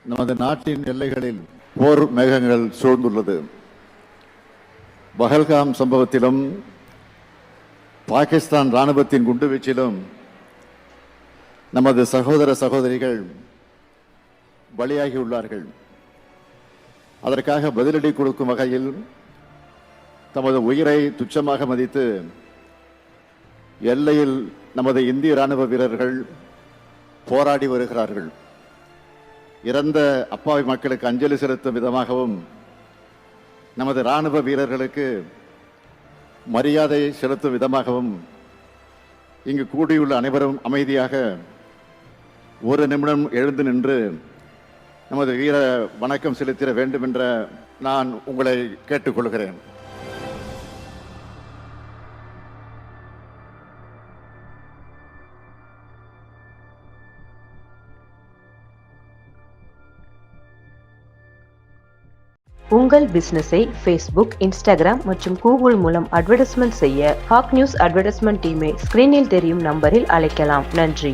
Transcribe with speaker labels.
Speaker 1: நமது நாட்டின் எல்லைகளில் போர் மேகங்கள் சூழ்ந்துள்ளது. பஹல்காம் சம்பவத்திலும் பாகிஸ்தான் இராணுவத்தின் குண்டுவீச்சிலும் நமது சகோதர சகோதரிகள் பலியாகியுள்ளார்கள். அதற்காக பதிலடி கொடுக்கும் வகையில் தமது உயிரை துச்சமாக மதித்து எல்லையில் நமது இந்திய இராணுவ வீரர்கள் போராடி வருகிறார்கள். இறந்த அப்பாவி மக்களுக்கு அஞ்சலி செலுத்தும் விதமாகவும் நமது இராணுவ வீரர்களுக்கு மரியாதை செலுத்தும் விதமாகவும் இங்கு கூடியுள்ள அனைவரும் அமைதியாக ஒரு நிமிடம் எழுந்து நின்று நமது வீர வணக்கம் செலுத்திட வேண்டும் என்ற நான் உங்களை கேட்டுக்கொள்கிறேன்.
Speaker 2: உங்கள் பிசினஸை ஃபேஸ்புக், இன்ஸ்டாகிராம் மற்றும் கூகுள் மூலம் அட்வர்டைஸ்மெண்ட் செய்ய ஹாக் நியூஸ் அட்வர்டைஸ்மெண்ட் டீமை ஸ்கிரீனில் தெரியும் நம்பரில் அழைக்கலாம். நன்றி.